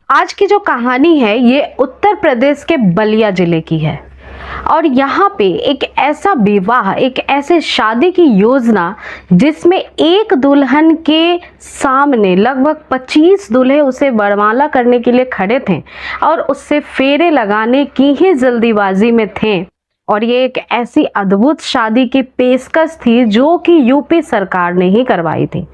आज की जो कहानी है ये उत्तर प्रदेश के बलिया जिले की है और यहाँ पे एक ऐसा विवाह, एक ऐसे शादी की योजना जिसमें एक दुल्हन के सामने लगभग 25 दूल्हे उसे वरमाला करने के लिए खड़े थे और उससे फेरे लगाने की ही जल्दीबाजी में थे। और ये एक ऐसी अद्भुत शादी की पेशकश थी जो कि यूपी सरकार ने ही करवाई थी।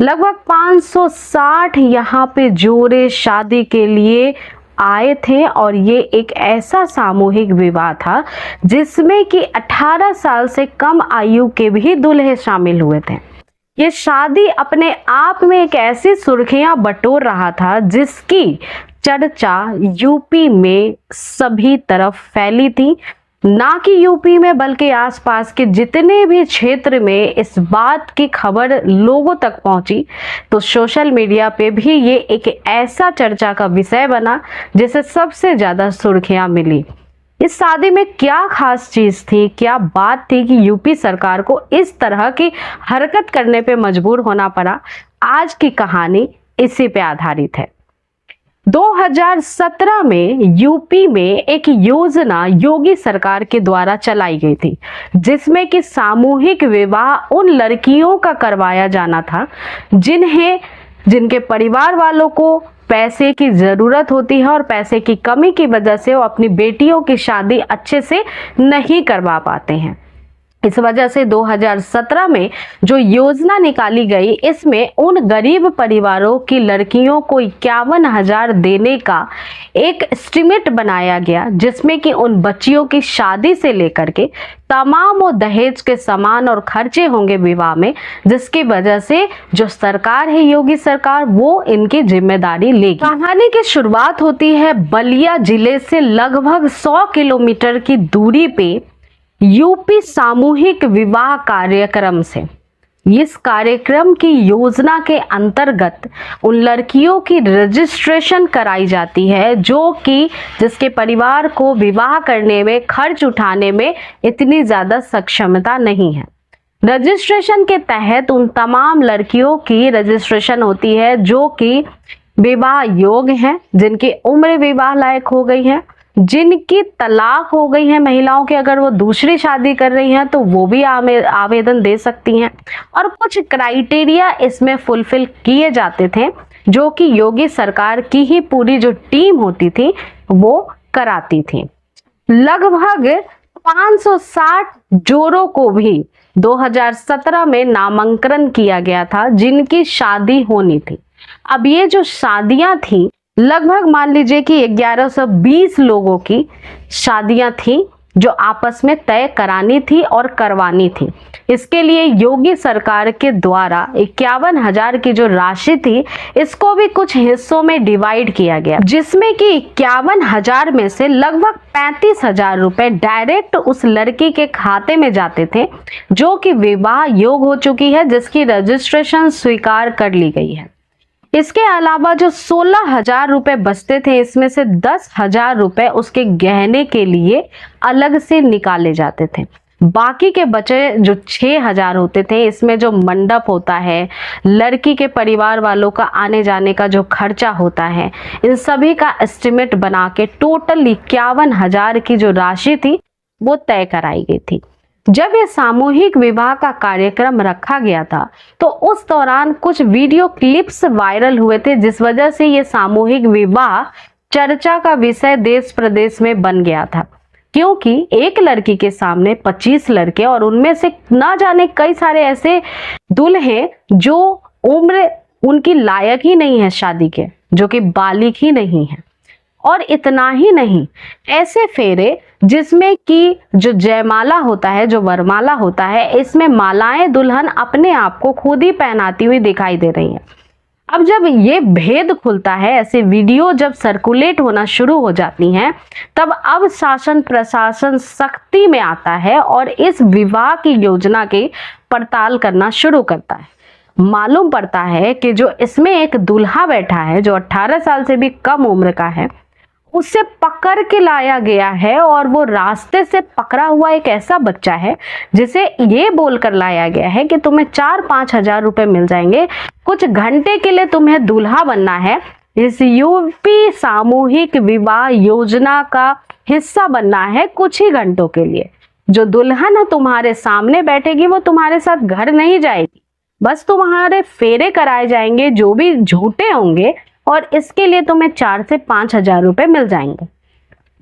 लगभग 560 यहाँ पे जोड़े शादी के लिए आए थे और ये एक ऐसा सामूहिक विवाह था जिसमें कि 18 साल से कम आयु के भी दूल्हे शामिल हुए थे। ये शादी अपने आप में एक ऐसी सुर्खियां बटोर रहा था जिसकी चर्चा यूपी में सभी तरफ फैली थी। ना कि यूपी में बल्कि आसपास के जितने भी क्षेत्र में इस बात की खबर लोगों तक पहुंची तो सोशल मीडिया पे भी ये एक ऐसा चर्चा का विषय बना जिसे सबसे ज्यादा सुर्खियां मिली। इस शादी में क्या खास चीज थी, क्या बात थी कि यूपी सरकार को इस तरह की हरकत करने पे मजबूर होना पड़ा। आज की कहानी इसी पे आधारित है। 2017 में यूपी में एक योजना योगी सरकार के द्वारा चलाई गई थी जिसमें कि सामूहिक विवाह उन लड़कियों का करवाया जाना था जिनके परिवार वालों को पैसे की जरूरत होती है और पैसे की कमी की वजह से वो अपनी बेटियों की शादी अच्छे से नहीं करवा पाते हैं। इस वजह से 2017 में जो योजना निकाली गई इसमें उन गरीब परिवारों की लड़कियों को 51,000 देने का एक एस्टीमेट बनाया गया जिसमें कि उन बच्चियों की शादी से लेकर के तमाम वो दहेज के सामान और खर्चे होंगे विवाह में, जिसकी वजह से जो सरकार है योगी सरकार वो इनकी जिम्मेदारी लेगी। कहानी की शुरुआत होती है बलिया जिले से लगभग 100 किलोमीटर की दूरी पे यूपी सामूहिक विवाह कार्यक्रम से। इस कार्यक्रम की योजना के अंतर्गत उन लड़कियों की रजिस्ट्रेशन कराई जाती है जिसके परिवार को विवाह करने में, खर्च उठाने में इतनी ज्यादा सक्षमता नहीं है। रजिस्ट्रेशन के तहत उन तमाम लड़कियों की रजिस्ट्रेशन होती है जो कि विवाह योग्य हैं, जिनकी उम्र विवाह लायक हो गई है, जिनकी तलाक हो गई है महिलाओं के, अगर वो दूसरी शादी कर रही हैं तो वो भी आवेदन दे सकती हैं। और कुछ क्राइटेरिया इसमें फुलफिल किए जाते थे जो कि योगी सरकार की ही पूरी जो टीम होती थी वो कराती थी। लगभग 560 जोड़ों को भी 2017 में नामांकन किया गया था जिनकी शादी होनी थी। अब ये जो शादियां थी लगभग मान लीजिए कि 1120 लोगों की शादियां थी जो आपस में तय करानी थी और करवानी थी। इसके लिए योगी सरकार के द्वारा 51,000 की जो राशि थी इसको भी कुछ हिस्सों में डिवाइड किया गया जिसमें कि 51,000 में से लगभग 35,000 रुपए डायरेक्ट उस लड़की के खाते में जाते थे जो कि विवाह योग्य हो चुकी है, जिसकी रजिस्ट्रेशन स्वीकार कर ली गई है। इसके अलावा जो 16,000 रुपए बचते थे इसमें से 10,000 रुपए उसके गहने के लिए अलग से निकाले जाते थे। बाकी के बचे जो 6,000 होते थे इसमें जो मंडप होता है, लड़की के परिवार वालों का आने जाने का जो खर्चा होता है, इन सभी का एस्टिमेट बना के टोटल 51,000 की जो राशि थी वो तय कराई गई थी। जब ये सामूहिक विवाह का कार्यक्रम रखा गया था तो उस दौरान कुछ वीडियो क्लिप्स वायरल हुए थे जिस वजह से ये सामूहिक विवाह चर्चा का विषय देश प्रदेश में बन गया था, क्योंकि एक लड़की के सामने 25 लड़के और उनमें से ना जाने कई सारे ऐसे दूल्हे जो उम्र उनकी लायक ही नहीं है शादी के, जो कि बालिग ही नहीं है। और इतना ही नहीं, ऐसे फेरे जिसमें कि जो जयमाला होता है, जो वरमाला होता है, इसमें मालाएं दुल्हन अपने आप को खुद ही पहनाती हुई दिखाई दे रही हैं। अब जब ये भेद खुलता है, ऐसे वीडियो जब सर्कुलेट होना शुरू हो जाती हैं, तब अब शासन प्रशासन सख्ती में आता है और इस विवाह की योजना की पड़ताल करना शुरू करता है। मालूम पड़ता है कि जो इसमें एक दूल्हा बैठा है जो 18 साल से भी कम उम्र का है, उसे पकड़ के लाया गया है और वो रास्ते से पकड़ा हुआ एक ऐसा बच्चा है जिसे ये बोलकर लाया गया है कि तुम्हें 4-5 हजार रुपए मिल जाएंगे, कुछ घंटे के लिए तुम्हें दूल्हा बनना है, इस यूपी सामूहिक विवाह योजना का हिस्सा बनना है कुछ ही घंटों के लिए। जो दुल्हन तुम्हारे सामने बैठेगी वो तुम्हारे साथ घर नहीं जाएगी, बस तुम्हारे फेरे कराए जाएंगे जो भी झूठे होंगे, और इसके लिए तुम्हें 4 से 5 हजार रुपए मिल जाएंगे।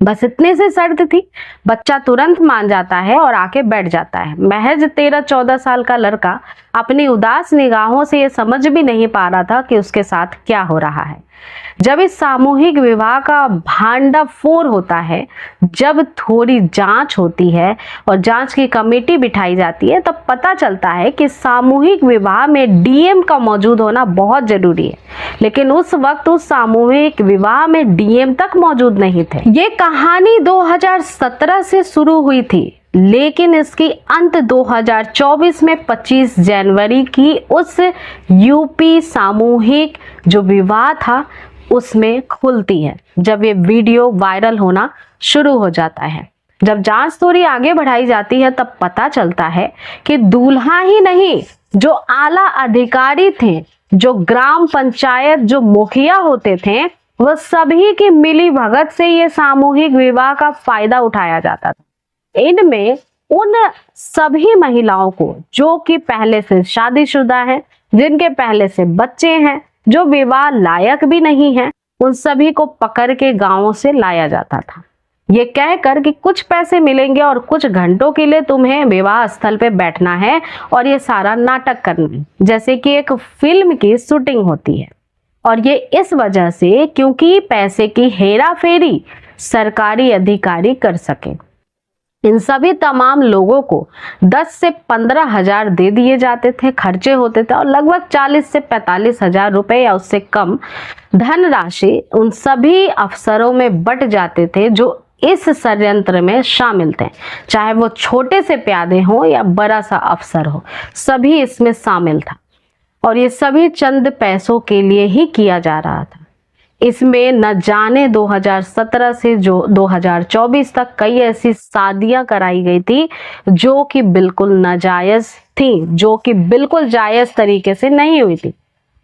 बस इतने से शर्त थी। बच्चा तुरंत मान जाता है और आके बैठ जाता है। महज 13-14 साल का लड़का अपनी उदास निगाहों से ये समझ भी नहीं पा रहा था कि उसके साथ क्या हो रहा है। जब इस सामूहिक विवाह का भांडाफोड़ होता है, जब थोड़ी जांच होती है और जांच की कमेटी बिठाई जाती है, तब पता चलता है कि सामूहिक विवाह में डीएम का मौजूद होना बहुत जरूरी है। लेकिन उस वक्त उस सामूहिक विवाह में डीएम तक मौजूद नहीं थे। ये कहानी 2017 से शुरू हुई थी, लेकिन इसकी अंत 2024 में 25 जनवरी की उस यूपी सामूहिक जो विवाह था उसमें खुलती है, जब ये वीडियो वायरल होना शुरू हो जाता है। जब जांच थोड़ी आगे बढ़ाई जाती है तब पता चलता है कि दूल्हा ही नहीं, जो आला अधिकारी थे, जो ग्राम पंचायत जो मुखिया होते थे, वह सभी की मिली भगत से ये सामूहिक विवाह का फायदा उठाया जाता था। इनमें उन सभी महिलाओं को जो कि पहले से शादीशुदा हैं, जिनके पहले से बच्चे हैं, जो विवाह लायक भी नहीं है, उन सभी को पकड़ के गांवों से लाया जाता था, ये कहकर कि कुछ पैसे मिलेंगे और कुछ घंटों के लिए तुम्हें विवाह स्थल पे बैठना है और ये सारा नाटक करना है, जैसे कि एक फिल्म की शूटिंग होती है। और ये इस वजह से क्योंकि पैसे की हेरा फेरी सरकारी अधिकारी कर सके। इन सभी तमाम लोगों को 10 से 15 हजार दे दिए जाते थे, खर्चे होते थे, और लगभग 40 से 45 हजार रुपए या उससे कम धनराशि उन सभी अफसरों में बट जाते थे जो इस षड्यंत्र में शामिल थे। चाहे वो छोटे से प्यादे हो या बड़ा सा अफसर हो, सभी इसमें शामिल था, और ये सभी चंद पैसों के लिए ही किया जा रहा था। इसमें न जाने 2017 से जो 2024 तक कई ऐसी शादियां कराई गई थी जो कि बिल्कुल नाजायज थी, जो कि बिल्कुल जायज तरीके से नहीं हुई थी।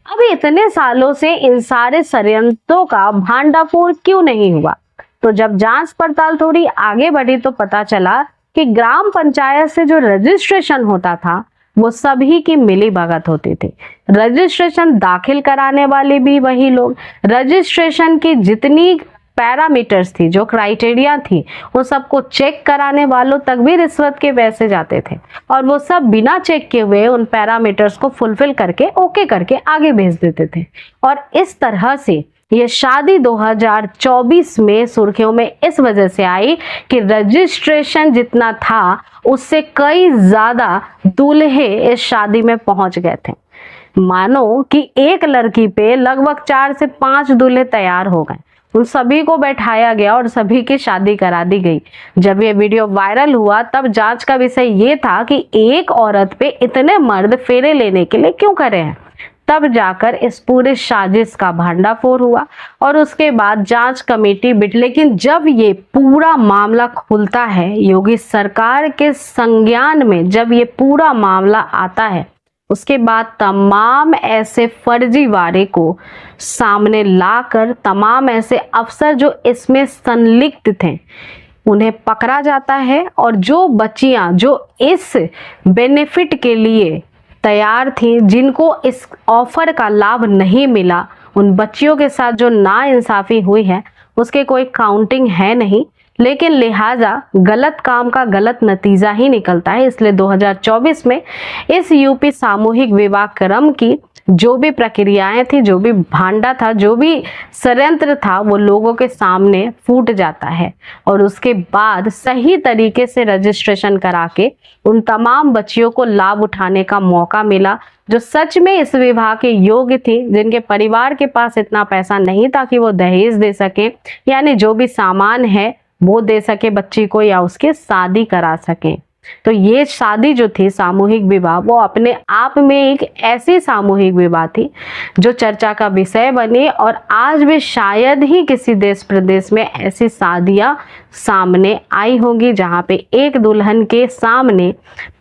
अब इतने सालों से इन सारे षड्यंत्रों का भांडाफोड़ क्यों नहीं हुआ? तो जब जांच पड़ताल थोड़ी आगे बढ़ी तो पता चला कि ग्राम पंचायत से जो रजिस्ट्रेशन होता था वो सभी की मिली भगत होती थी। रजिस्ट्रेशन दाखिल कराने वाले भी वही लोग, रजिस्ट्रेशन की जितनी पैरामीटर्स थी, जो क्राइटेरिया थी, वो सबको चेक कराने वालों तक भी रिश्वत के पैसे जाते थे, और वो सब बिना चेक किए हुए उन पैरामीटर्स को फुलफिल करके ओके करके आगे भेज देते थे। और इस तरह से ये शादी 2024 में सुर्खियों में इस वजह से आई कि रजिस्ट्रेशन जितना था उससे कई ज्यादा दूल्हे इस शादी में पहुंच गए थे। मानो कि एक लड़की पे लगभग 4 से 5 दूल्हे तैयार हो गए। उन सभी को बैठाया गया और सभी की शादी करा दी गई। जब ये वीडियो वायरल हुआ तब जांच का विषय ये था कि एक औरत पे इतने मर्द फेरे लेने के लिए क्यों करे हैं। तब जाकर इस पूरे साजिश का भांडाफोड़ हुआ और उसके बाद जांच कमेटी लेकिन जब ये पूरा मामला खुलता है, योगी सरकार के संज्ञान में जब ये पूरा मामला आता है, उसके बाद तमाम ऐसे फर्जीवाड़े को सामने लाकर तमाम ऐसे अफसर जो इसमें संलिप्त थे उन्हें पकड़ा जाता है, और जो बच्चियां जो इस बेनिफिट के लिए तैयार थी, जिनको इस ऑफर का लाभ नहीं मिला, उन बच्चियों के साथ जो नाइंसाफी हुई है उसके कोई काउंटिंग है नहीं, लेकिन लिहाजा गलत काम का गलत नतीजा ही निकलता है। इसलिए 2024 में इस यूपी सामूहिक विवाह क्रम की जो भी प्रक्रियाएं थी, जो भी भांडा था, जो भी षड्यंत्र था, वो लोगों के सामने फूट जाता है, और उसके बाद सही तरीके से रजिस्ट्रेशन करा के उन तमाम बच्चियों को लाभ उठाने का मौका मिला जो सच में इस विवाह के योग्य थी, जिनके परिवार के पास इतना पैसा नहीं था कि वो दहेज दे सके, यानी जो भी सामान है वो दे सके बच्ची को या उसके शादी करा सके। तो ये शादी जो थी सामूहिक विवाह, वो अपने आप में एक ऐसी सामूहिक विवाह थी जो चर्चा का विषय बनी, और आज भी शायद ही किसी देश प्रदेश में ऐसी शादियां सामने आई होंगी जहां पे एक दुल्हन के सामने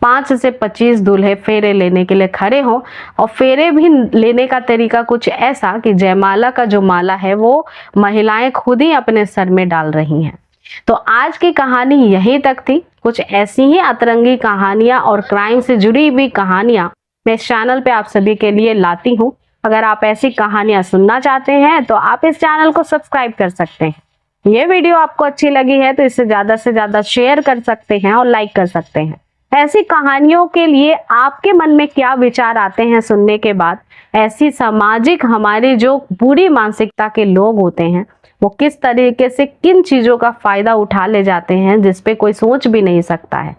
5 से 25 दूल्हे फेरे लेने के लिए खड़े हों, और फेरे भी लेने का तरीका कुछ ऐसा कि जयमाला का जो माला है वो महिलाएं खुद ही अपने सर में डाल रही हैं। तो आज की कहानी यहीं तक थी। कुछ ऐसी ही अतरंगी कहानियां और क्राइम से जुड़ी हुई कहानियां मैं इस चैनल पे आप सभी के लिए लाती हूं। अगर आप ऐसी कहानियां सुनना चाहते हैं तो आप इस चैनल को सब्सक्राइब कर सकते हैं। ये वीडियो आपको अच्छी लगी है तो इसे ज़्यादा से ज़्यादा शेयर कर सकते हैं और लाइक कर सकते हैं। ऐसी कहानियों के लिए आपके मन में क्या विचार आते हैं सुनने के बाद? ऐसी सामाजिक हमारी जो बुरी मानसिकता के लोग होते हैं वो किस तरीके से किन चीज़ों का फ़ायदा उठा ले जाते हैं जिस पे कोई सोच भी नहीं सकता है।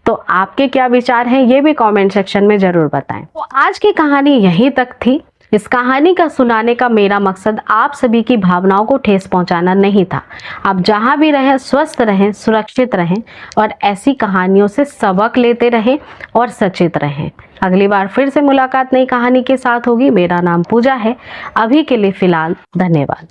तो आपके क्या विचार हैं ये भी कमेंट सेक्शन में ज़रूर बताएं। तो आज की कहानी यहीं तक थी। इस कहानी का सुनाने का मेरा मकसद आप सभी की भावनाओं को ठेस पहुंचाना नहीं था। आप जहां भी रहें स्वस्थ रहें, सुरक्षित रहें और ऐसी कहानियों से सबक लेते रहें और सचेत रहें। अगली बार फिर से मुलाकात नई कहानी के साथ होगी। मेरा नाम पूजा है। अभी के लिए फ़िलहाल धन्यवाद।